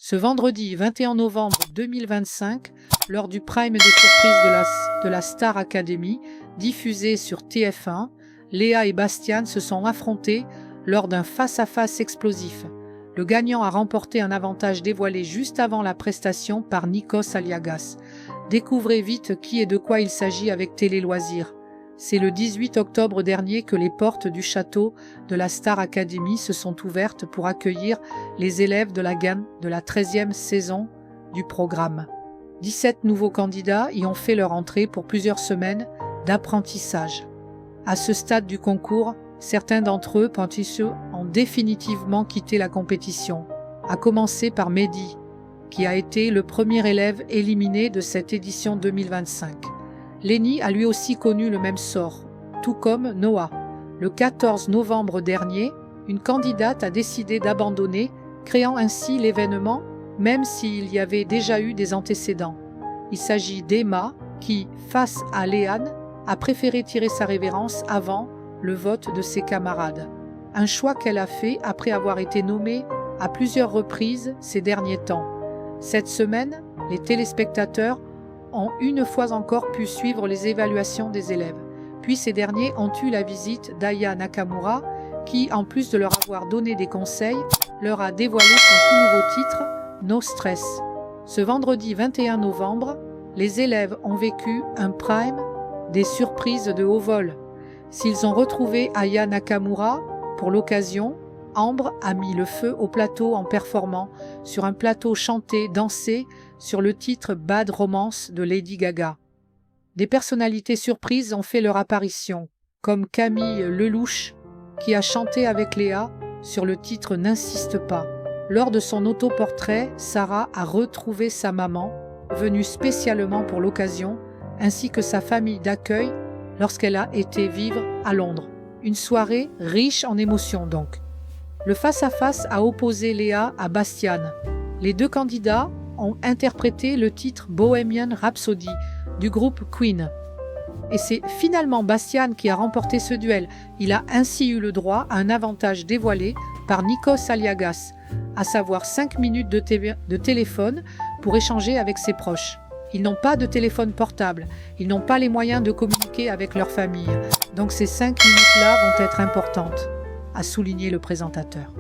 Ce vendredi 21 novembre 2025, lors du Prime des surprises de la Star Academy, diffusé sur TF1, Léa et Bastien se sont affrontés lors d'un face-à-face explosif. Le gagnant a remporté un avantage dévoilé juste avant la prestation par Nikos Aliagas. Découvrez vite qui et de quoi il s'agit avec Télé Loisirs. C'est le 18 octobre dernier que les portes du château de la Star Academy se sont ouvertes pour accueillir les élèves de la gamme de la 13e saison du programme. 17 nouveaux candidats y ont fait leur entrée pour plusieurs semaines d'apprentissage. À ce stade du concours, certains d'entre eux ont définitivement quitté la compétition, à commencer par Mehdi, qui a été le premier élève éliminé de cette édition 2025. Lenny a lui aussi connu le même sort, tout comme Noah. Le 14 novembre dernier, une candidate a décidé d'abandonner, créant ainsi l'événement, même s'il y avait déjà eu des antécédents. Il s'agit d'Emma, qui, face à Léane, a préféré tirer sa révérence avant le vote de ses camarades. Un choix qu'elle a fait après avoir été nommée à plusieurs reprises ces derniers temps. Cette semaine, les téléspectateurs ont une fois encore pu suivre les évaluations des élèves. Puis ces derniers ont eu la visite d'Aya Nakamura, qui, en plus de leur avoir donné des conseils, leur a dévoilé son tout nouveau titre, No Stress. Ce vendredi 21 novembre, les élèves ont vécu un prime des surprises de haut vol. S'ils ont retrouvé Aya Nakamura, pour l'occasion, Ambre a mis le feu au plateau en performant sur un plateau chanté, dansé sur le titre Bad Romance de Lady Gaga. Des personnalités surprises ont fait leur apparition, comme Camille Lelouch, qui a chanté avec Léa sur le titre N'insiste pas. Lors de son autoportrait, Sarah a retrouvé sa maman, venue spécialement pour l'occasion, ainsi que sa famille d'accueil lorsqu'elle a été vivre à Londres. Une soirée riche en émotions donc. Le face-à-face a opposé Léa à Bastien. Les deux candidats ont interprété le titre Bohemian Rhapsody du groupe Queen. Et c'est finalement Bastien qui a remporté ce duel. Il a ainsi eu le droit à un avantage dévoilé par Nikos Aliagas, à savoir 5 minutes de téléphone pour échanger avec ses proches. Ils n'ont pas de téléphone portable, ils n'ont pas les moyens de communiquer avec leur famille. Donc ces 5 minutes-là vont être importantes, a souligné le présentateur.